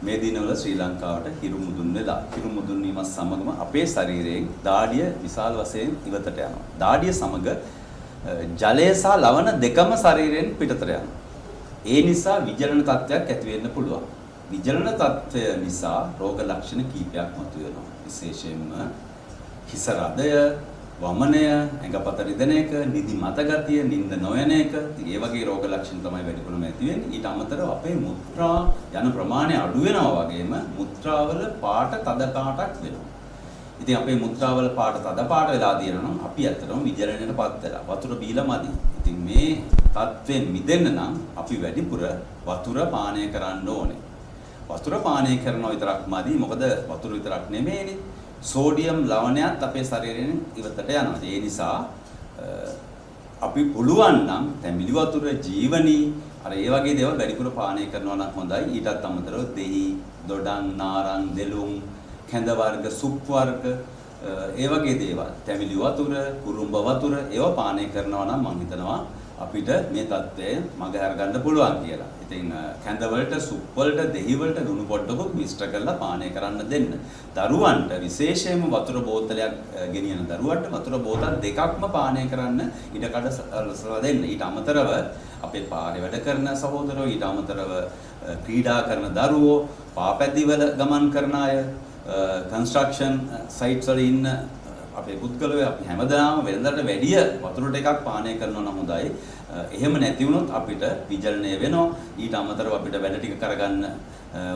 මේ දිනවල ශ්‍රී ලංකාවට හිරු මුදුන් වෙලා හිරු මුදුන් වීමත් සමගම අපේ ශරීරයෙන් දාඩිය විශාල වශයෙන් ඉවතට යනවා. දාඩිය සමග ජලය සහ ලවණ දෙකම ශරීරයෙන් පිටතට යනවා. ඒ නිසා විජලන තත්ත්වයක් ඇති වෙන්න පුළුවන්. විජලන තත්ත්වය නිසා රෝග ලක්ෂණ කීපයක් මතුවෙනවා. විශේෂයෙන්ම හිස රදය, වමනය, ඇඟපත රිදෙන එක, නිදි මත ගතිය, නිින්ද නොයන එක, ඒ වගේ රෝග ලක්ෂණ තමයි වැඩිපුරම ඇති වෙන්නේ. ඊට අමතරව අපේ මුත්‍රා යන ප්‍රමාණය අඩු වෙනවා වගේම මුත්‍රාවල පාට තද පාටක් වෙනවා. ඉතින් අපේ මුත්‍රාවල පාට තද පාට වෙලා තියෙනවා නම් අපි ඇත්තටම විජලනයටපත් වෙලා වතුර බීලා මදි. ඉතින් මේ තත්ත්වෙන් මිදෙන්න නම් අපි වැඩිපුර වතුර පානය කරන්න ඕනේ. වතුර පානය කරනවා විතරක් මදි. මොකද වතුර විතරක් නෙමෙයිනේ. සෝඩියම් ලවණයත් අපේ ශරීරයෙන් ඉවතට යනවා. ඒ නිසා අපි පුළුවන් නම් තැඹිලි වතුර, ජීවනී අර ඒ වගේ දේවල් වැඩිපුර පානය කරනවා නම් හොඳයි. ඊටත් අමතරව දෙහි, දොඩම්, නාරං, දෙලුම්, කැඳ වර්ග, සුප් වර්ග ඒ වගේ දේවල්, තැඹිලි වතුර, කුරුම්බ වතුර ඒවා පානය කරනවා නම් මම හිතනවා අපිට මේ තත්ත්වය මගහැර ගන්න පුළුවන් කියලා. ඉතින් කැඳ වලට, සුප් වලට, දෙහි වලට ලුණු පොඩ්ඩකුත් මිශ්‍ර කරලා පානය කරන්න දෙන්න. දරුවන්ට විශේෂයෙන්ම වතුර බෝතලයක් ගෙනියන දරුවන්ට වතුර බෝතල් දෙකක්ම පානය කරන්න ඉඩකඩ සලසලා දෙන්න. ඊට අමතරව අපේ පාරේ වැඩ කරන සහෝදරයෝ, ඊට අමතරව ක්‍රීඩා කරන දරුවෝ, පාපැදිවල ගමන් කරන අය, කන්ස්ට්‍රක්ෂන් සයිට්ස් වල ඉන්න අපේ පුද්ගලයෝ අපි හැමදාම වෙනදාට වැඩිය වතුර ටිකක් පානය කරනවා නම් හොඳයි. එහෙම නැති වුණොත් අපිට විජලනය වෙනවා. ඊට අමතරව අපිට වැඩ ටික කරගන්න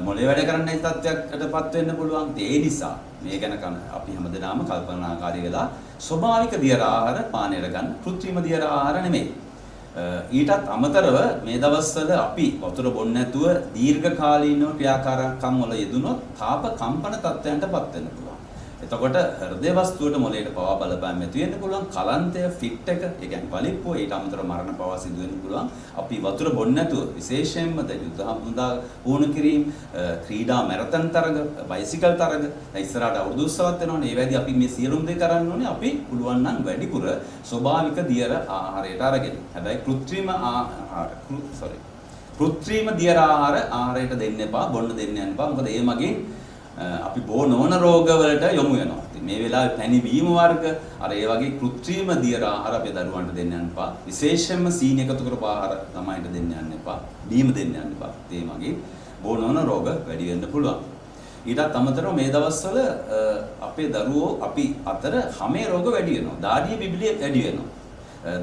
මොලේ වැඩ කරන්න නැති තත්ත්වයකටපත් වෙන්න පුළුවන්. ඒ නිසා මේ ගැන අපි හැමදාම කල්පනාකාරී වෙලා ස්වභාවික දියර ආහාර පානය කරගන්න, කෘත්‍රිම දියර ආහාර නෙමෙයි. ඊටත් අමතරව මේ දවස්වල අපි වතුර බොන්නේ නැතුව දීර්ඝකාලීනව ක්‍රියාකාරකම් වල යෙදුනොත් තාප කම්පන තත්ත්වයන්ටපත් වෙන්න පුළුවන්. එතකොට හෘදේ වස්තුවට මොළයට පවා බලපෑම් ඇති වෙන්න පුළුවන්. කලන්තය, ෆිට් එක, ඒ කියන්නේ වලිප්පුව, ඊට අමතරව මරණ පවා සිදු වෙන්න පුළුවන්. අපි වතුර බොන්නේ නැතුව විශේෂයෙන්ම යුද්ධ හමුදා පුහුණු කිරීම, ක්‍රීඩා මැරතන් තරග, බයිසිකල් තරග, ඉස්සරහට අවුරුදු උත්සවත් වෙනවනේ. ඒ වැඩි අපි මේ සියලුම දේ කරන්න ඕනේ. අපි පුළුවන් නම් වැඩිපුර ස්වභාවික දියර ආහාරයට අරගෙන. හැබැයි කෘත්‍රිම දියර ආහාරයට දෙන්න එපා, බොන්න දෙන්න යන්න එපා. මොකද ඒ මගින් අපි බෝ නොවන රෝගවලට යොමු වෙනවා. ඉතින් මේ වෙලාවේ පැණි බීම වර්ග අර ඒ වගේ කෘත්‍රිම දියර ආහාර අපේ දරුවන්ට දෙන්න යන්න එපා. විශේෂයෙන්ම සීනි එකතු කරපු ආහාර ළමයින්ට දෙන්න යන්න එපා. බීම දෙන්න යන්න එපා. ඒ මගින් බෝ නොවන රෝග වැඩි වෙන්න පුළුවන්. ඊටත් අමතරව මේ දවස්වල අපේ දරුවෝ අපි අතර හැමේ රෝග වැඩි වෙනවා. දාඩිය බිබිලිය වැඩි වෙනවා.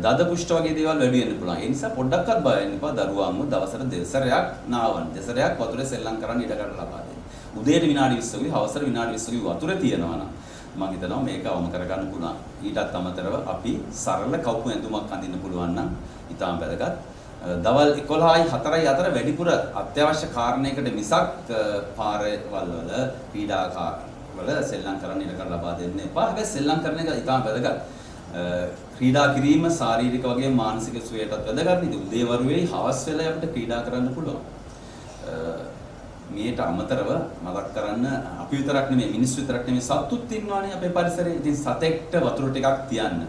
දද කුෂ්ඨ වගේ දේවල් වැඩි වෙන්න පුළුවන්. ඒ නිසා පොඩ්ඩක්වත් බය වෙන්න එපා. දරුවාම දවසට දෙසරයක් නාවන්න. දෙසරයක් වතුරේ සෙල්ලම් කරන්න ඉඩ කඩ ලබා දෙන්න. උදේට විනාඩි 20කුයි හවසට විනාඩි 20කුයි වතුර තියෙනවා නම් මම හිතනවා මේක අවම කරගන්න පුළුවන්. ඊටත් අමතරව අපි සරල කවුපු ඇඳුමක් අඳින්න පුළුවන් නම් ඉතාම වැදගත්. දවල් 11යි 4යි අතර වැඩිපුර අත්‍යවශ්‍ය කාරණයකට මිසක් පාරවල් වල ක්‍රීඩාකාරවල සෙල්ලම් කරන්න ඉඩ කඩ ලබා දෙන්න එපා. හැබැයි සෙල්ලම් කරන එක ඉතාම වැදගත්. ක්‍රීඩා කිරීම ශාරීරික වගේ මානසික සුවයටත් වැදගත්. ඉතින් උදේ වරුවේ හවස් වෙලාවේ අපිට ක්‍රීඩා කරන්න පුළුවන්. මේට අමතරව මතක් කරන්න අපි විතරක් නෙමෙයි මිනිස්සු විතරක් නෙමෙයි සත්තුත් ඉන්නවානේ අපේ පරිසරයේ. ඉතින් සතෙක්ට වතුර ටිකක් තියන්න.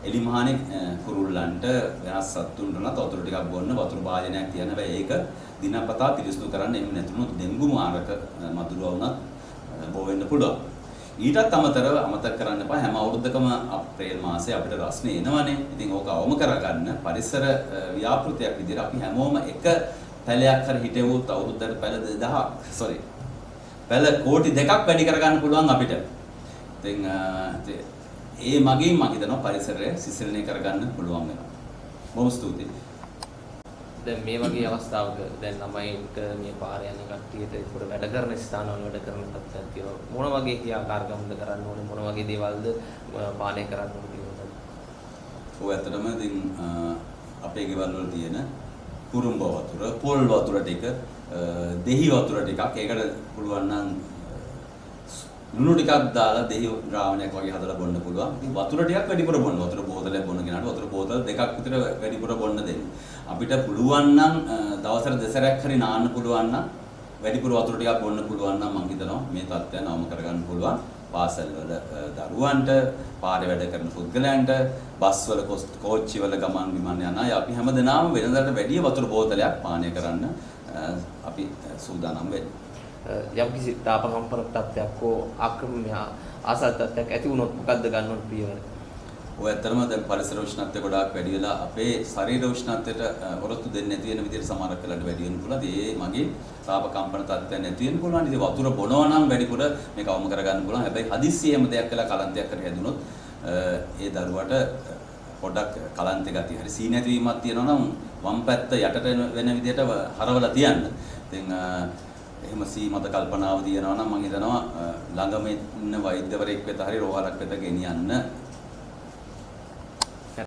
එලිමහානේ කුරුල්ලන්ට වෙනස් සත්තුන්ට උනත් වතුර ටිකක් බොන්න වතුර භාජනයක් තියන්න. හැබැයි ඒක දිනපතා පිරිසිදු කරන්න. එහෙම නැතුනොත් ඩෙන්ගු මාරක මදුරුවා වුණත් බෝ වෙන්න පුළුවන්. ඊටත් අමතරව අමතක කරන්න එපා හැම අවුරුද්දකම අප්‍රේල් මාසේ අපිට රස්නේ එනවනේ. ඉතින් ඕක අවම කරගන්න පරිසර ව්‍යාපෘතියක් විදිහට අපි හැමෝම එක පැලයක් හරි හිටෙවුවොත් අවුරුද්දට පැල කෝටි 2ක් වැඩි කරගන්න පුළුවන් අපිට. ඉතින් ඒ මගින් මම හිතනවා පරිසරය සිසිලණය කරගන්න පුළුවන් වෙනවා. බොහොම ස්තුතියි. දැන් මේ වගේ අවස්ථාවක දැන් ළමයින්ට මේ පාරේ යන කට්ටියට ඒකට වැඩ කරන ස්ථානවල වැඩ කරන තත්ත්වයක් තියෙනවා. මොන වගේ ක්‍රියාකාරකම්ද කරන්න ඕනේ? මොන වගේ දේවල්ද පානය කරන්න ඕනේ කියලා. ඔය ඇත්තටම ඉතින් අපේ ගෙවල් වල තියෙන කුරුම්බ වතුර, පොල් වතුර ටික, දෙහි වතුර ටිකක් ඒකට පුළුවන් නම් ලුණු ටිකක් දාලා දෙහි ද්‍රාවණයක් වගේ හදලා බොන්න පුළුවන්. ඉතින් වතුර ටිකක් වැඩිපුර බොන්න. වතුර බෝතලයක් බොන්න කෙනාට වතුර බෝතල් දෙකක් විතර වැඩිපුර බොන්න දෙන්න. අපිට පුළුවන් නම් දවසට දෙසරයක් හරි නාන්න පුළුවන් නම් වැඩිපුර වතුර ටිකක් බොන්න පුළුවන් නම් මම හිතනවා මේ තත්ත්වය නවම කරගන්න පුළුවන්. පාසල් වල දරුවන්ට, පාරේ වැඩ කරන පුද්ගලයන්ට, බස් වල කෝච්චි වල ගමන් විමාන යන අය අපි හැමදෙනාම වෙනදාට වැඩිය වතුර බෝතලයක් පානය කරන්න අපි සූදානම් වෙන්නේ. යම්කිසි තාපකම්පන තත්ත්වයක් හෝ ආසාද තත්ත්වයක් ඇති වුණොත් මොකද්ද ගන්න ඕන පියවර? ඔය ඇත්තටම දැන් පරිසර උෂ්ණත්වය ගොඩාක් වැඩි වෙලා අපේ ශරීර උෂ්ණත්වයට ඔරොත්තු දෙන්නේ නැති වෙන විදිහට සමහරක් වෙලාවට වැඩි වෙන්න පුළුවන්. ඒ මගේ තාප කම්පන තත්ත්වයක් නැති වෙන්න පුළුවන්. ඉතින් වතුර බොනවා නම් වැඩිපුර මේක අවම කරගන්න පුළුවන්. හැබැයි හදිස්සියෙම දෙයක් කළා කලන්තයක් කර හැදුනොත් ඒ දරුවට පොඩ්ඩක් කලන්ත ගතිය. හරි සීනි ඇතිවීමක් තියෙනවා නම් වම් පැත්ත යටට වෙන විදිහට හරවලා තියන්න. ඉතින් එහෙම සීමත කල්පනාව දිනනවා නම් මම හිතනවා ළඟම ඉන්න වෛද්‍යවරයෙක් වෙත හරි රෝහලක් වෙත ගෙනියන්න